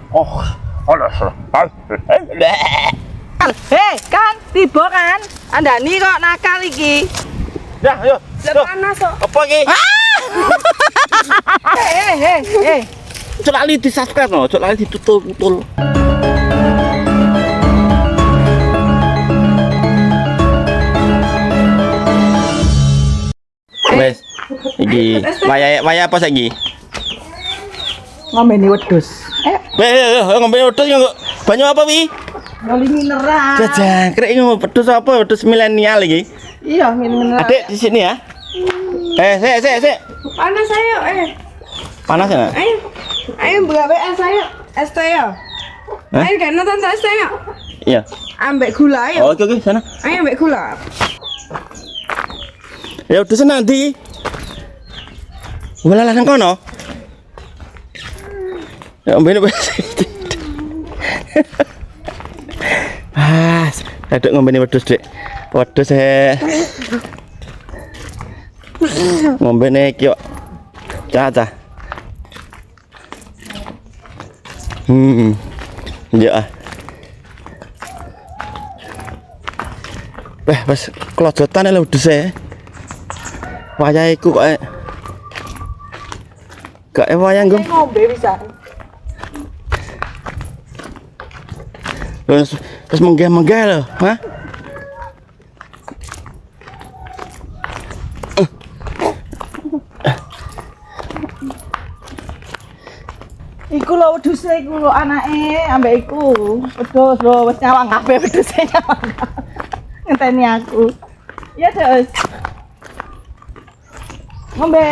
Oh, Hei, kan tiba kan? Andani kok nakal iki. ya, ayo. Panas kok. Apa iki? Hei. Ojo lali di-subscribe no, ojo lali ditutul-tutul. Wes, iki waya apa saiki? Ngomeni wedhus. Ngombe wedhus kok banyu apa wi? Ngoli mineral. Jangkrik ngombe wedhus apa? Wedhus milenial iki. Iya, mineral. Adik di sini ya. Sik. Panas ayo, Panas ya? Ayo gawe es ayo. Es teh ya. Ayo kan nonton es teh ya. Iya. Ambek gula ayo. Oh, oke, sana. Ayo ambek gula. Ya udah nanti. Wala lan kono. Ya mbene wis. Aduk ngombene wedhus, Dik. Wedhus ngombene iki kok. Cah. Ya. Pas klojotan lho wedhus wayah iku kok gak wayang nggo Ngombe bisa. terus menggeh lho, ha? Iku lho wedhuse iku lho anake ambek iku. Wedhus lho wis nyawang kabeh wedhuse nyawang. Ngenteni aku. Iya, Des. Ngombe.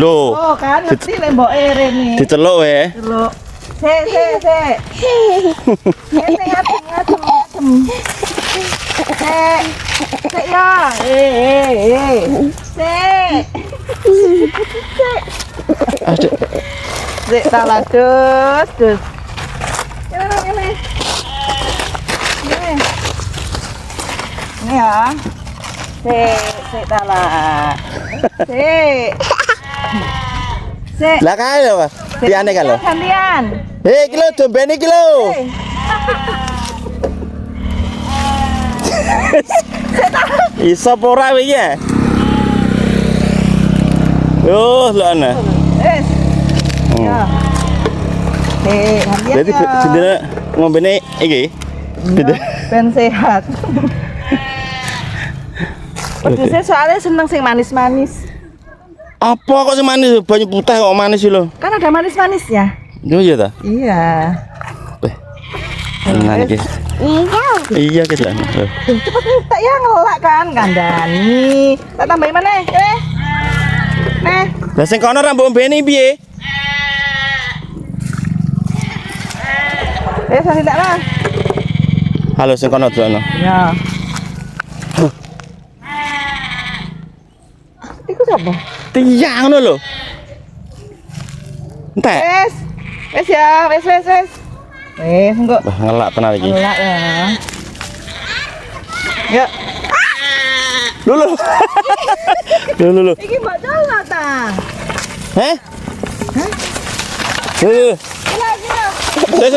Lho, Oh, kan ngerti lek mboke rene. diceluk wae. Delok. Sik. Ngene ngadem. Sik ya. Sik. Aduh. Sik salah dus. Ini. Ini ya. Sik salah. Sik. Lah kae lho, Mas. Piane kae lho. Gantian. Iki lho dombene iki lho. Iso apa ora iki ya? Yo, lho ana. Wes. Ya. Gantian. Jadi jendela ngombene iki. Ben sehat. Pedusnya soalnya seneng sing manis-manis. Apa kok sing manis banyu putih kok manis sih lho? Kan ada manis-manisnya. Iya ta? Iya. Enak iki. Iya guys lah. Cepet minta ya ngelak kan kandani. Tak tambahin mana? Nih. Lah sing kono rambut mbene piye? Saya tidak lah. Halo sing kono dono. Ya. Iku siapa? Tiang ngono lho. Entek. Wes ya, wes. Wes enggak. Wah, ngelak tenan iki. Ngelak ya. Ya. Lho. Iki mbak Jola ta. Heh? Lho. Sik.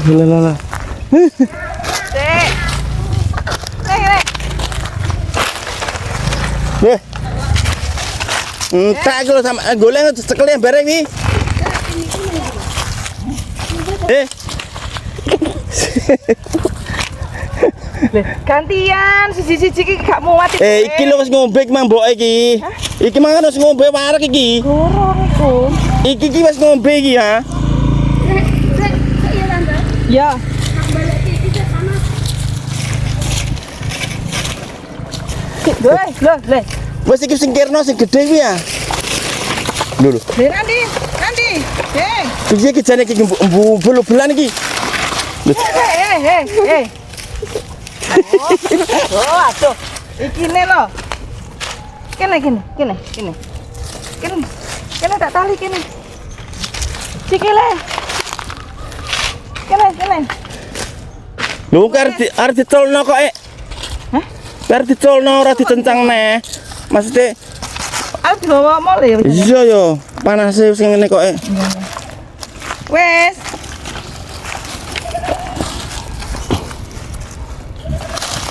Lho. Lah. Sik. Nek. Weh. Entek aku sama goleng sekalian bareng iki. Gantian siji-siji iki gak muat iki. Iki lho wis ngombe iki mang mboke iki. Iki mangan wis ngombe warek iki. Gorong iku. Iki wis ngombe iki ha. Ya. Loh. Wis iki sing kirno sing gedhe kuwi ya. Lho. Nanti. Iki jane iki bulu-bulan iki. Aduh. Iki ne lho. Kene. Kene tak tali kene. Sikile. Kene. Lho arep ditolno kok Biar dicolno ora dicencang-ne. Maksudnya Aku dibawa mall ya. iya yo, panase sing ngene kok. Wes.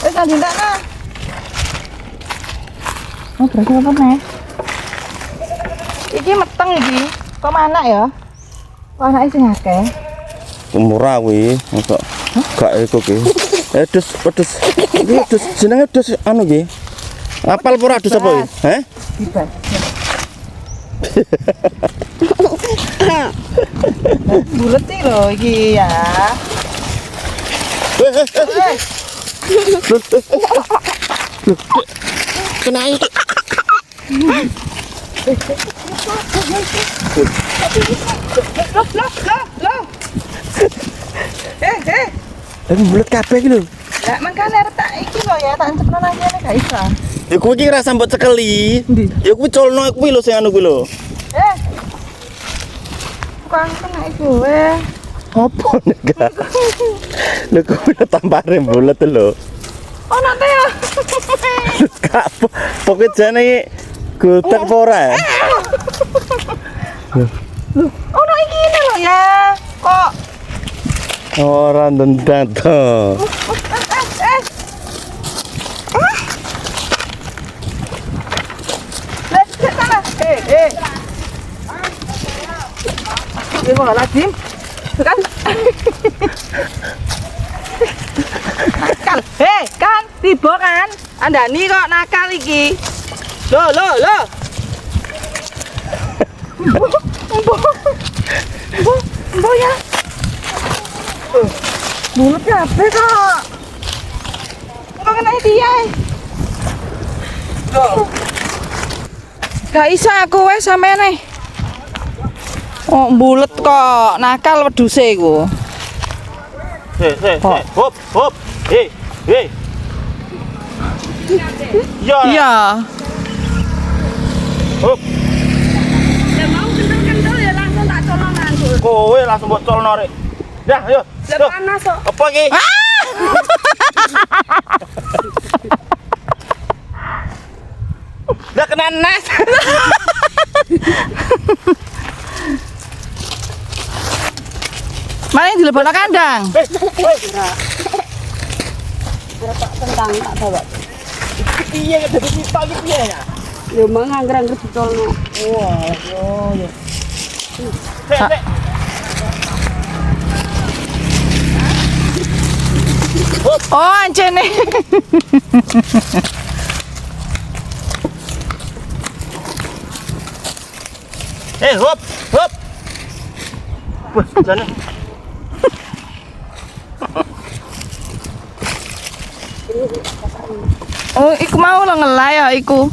Wes lanjut nak. Oh, berarti apa nih? Iki meteng iki. Kok mana ya? Kok anake sing akeh? Murah kuwi, kok gak iku ki. Pedus. Iki pedus jenenge pedus anu ki. Apal pura pedus apa iki? Heh? Bebas. Bulet nih loh iki ya. Kena iki. Loh. Bulet kabeh iki lho. Lah mangkane arep tak iki lho ya, tak encepno nang kene gak iso. Ya kuwi iki rasa mbok cekeli. Ndi? Ya kuwi colno kuwi lho sing anu kuwi lho. Bukan kena iku weh. Apa nek? Lho kuwi tampare bulet lho. Oh nanti ya. Gak pokoke jane gotek apa ora ya? Oh no iki ini loh ya. Kok Ora ndendang to. Let's get sana. Ini mau lazim. Kan? Nakal. Kan tiba kan? Andani kok nakal iki. Loh. Mbok ya. Mulut kabeh kok. Kok kena dia. Gak iso aku wes sampeyan. Oh, bulet kok nakal wedhuse iku. Hop. Hei. Ya. Iya. Hop. Ya mau kendel-kendel ya langsung tak colongan. Kowe langsung mbok colno rek. Dah, ayo. Lah panas kok. Apa iki? Dah kena nas. Mana yang dilebokno kandang? Tak tendang tak bawa. Piye ngene dadi pipa iki piye ya? Ya mang angger-angger dicolno. Wah, yo. Sik. Oh, ancene. Hop. Wah, jane. Oh, iku mau lo ngelai ya iku.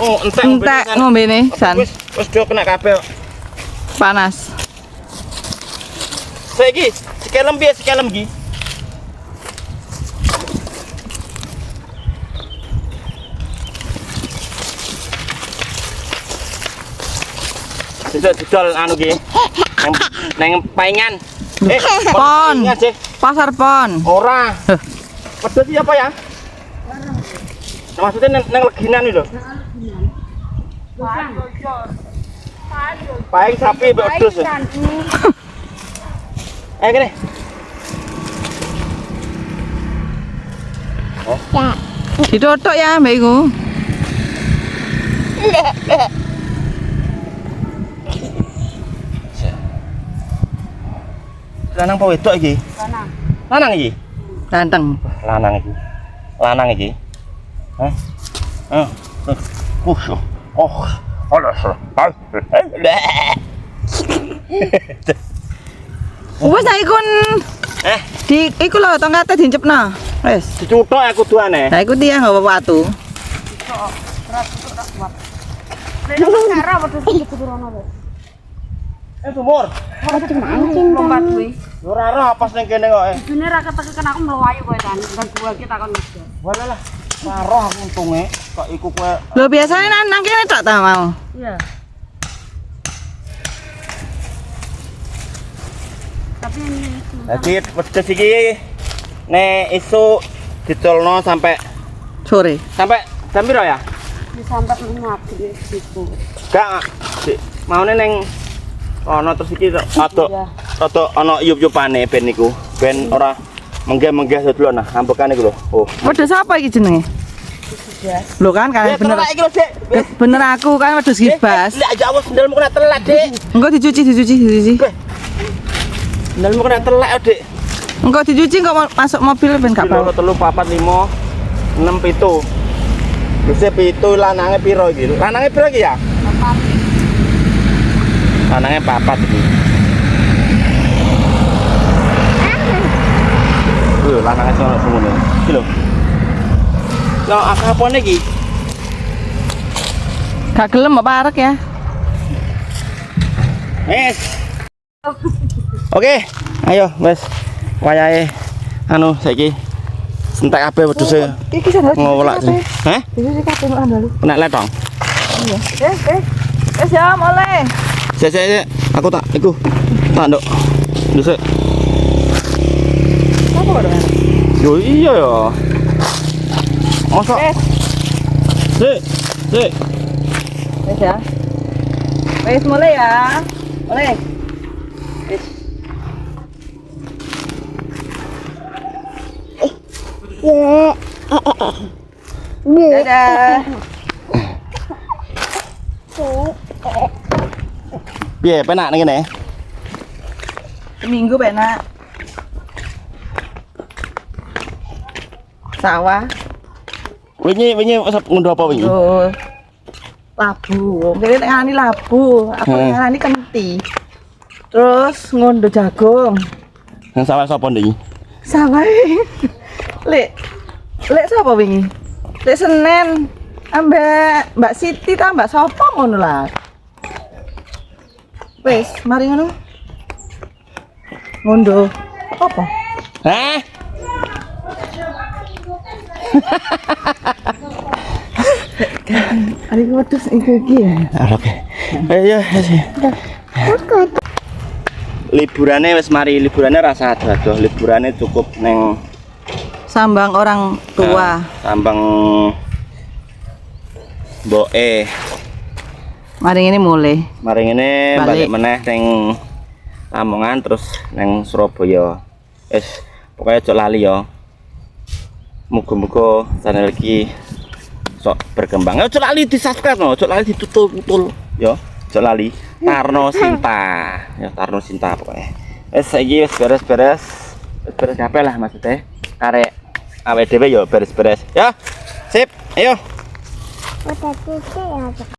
Oh, entek ngombene san. Wis do kena kabeh. Panas. Saiki sekelem iki. Bisa didol anu ki. Nang paingan. Pon. Pasar pon. Ora. Pedot iki apa ya? Maksudnya nang leginan iki lho. Paing sapi mbek wedhus. Kene. Ditotok ya mbak iku. Lanang apa wedok iki? Lanang iki. Ganteng. Lanang iki. Hah? Oh. Wes nek ikun di iku lho tongkate dicepno. Wes. Dicuthuk aku duane. Lah iku tiang nggawa watu. Cara wedhus iki turuno wis. Sumur. Lompat kuwi. Ora roh apa sing kene kok. Dene ra ketekan aku mlayu kowe kan. Dan gua iki takon wis. Walah. Ora roh aku untunge kok iku kowe. Lho biasane nang kene tok ta mau. Iya. Tapi ini Jadi wedhus iki nek esuk dicolno sampai Sore. Sampai jam piro ya? Disambat maghrib situ. Gak, Dik. Maune neng ana terus iki rada ana yup-yupane ben niku. Ben ora menggeh-menggeh dulu nah, ambekane iku lho. Oh. Wedhus apa iki jenenge? Lho kan kan bener. Iki lho, Dik. Bener aku kan wedhus gibas. Lek aja awas sendalmu kena telak, Dik. Engko dicuci. Sendalmu kena telak, Dik. Engko dicuci kok masuk mobil ben gak bau. 3, 4, 5, 6, 7. Terus 7 lanange piro iki? Lanange piro iki ya? 4. Lanange 4 iki. Lho, lanange sono semono. Iki lho. Lah akapone iki? Gak gelem apa arek ya? Wes. Oke, ayo wes. Wayahe anu saiki sentek kabeh wedhuse Iki sadar. ngolak sih. Hah? Iki kabeh mau andalu. Kena letong. Iya. Wes ya mulai. Sik, aku tak iku. Tak nduk. Nduk. Apa kok dengan? Yo iya ya. Mosok. Sik. Wes ya. Wes mulai ya. Mulai. Wes. Dadah. Piye penak ning kene? Minggu penak. Sawah. Wingi ngunduh apa wingi? Tuh. Labu. Kene nek ngani labu, aku ngani kenti. Terus ngondo jagung. Nang sawah sapa ndek? Sawah. Lek sapa wingi? Lek Senen ambek Mbak Siti ta Mbak sapa ngono lah. Wes, mari ngono. Ngondo. Apa? Hah? Ari wedhus iki ya. Oke. Ayo, liburane wis mari, liburane rasa adoh-adoh, liburane cukup neng Sambang orang tua. Sambang Mboke. Mari ini mulai. Mari ngene balik Balik. meneh neng Lamongan terus neng Surabaya. Wis pokoke aja lali ya. Muga-muga channel iki sok berkembang. Aja lali di-subscribe no, aja lali ditutul-tutul ya. Aja lali Tarno Sinta. Ya Tarno Sinta pokoknya. Wis saiki wis beres-beres. Wis beres kabeh lah maksudnya. Karek awake dhewe ya beres-beres. Ya. Sip, ayo. Udah cuci ya.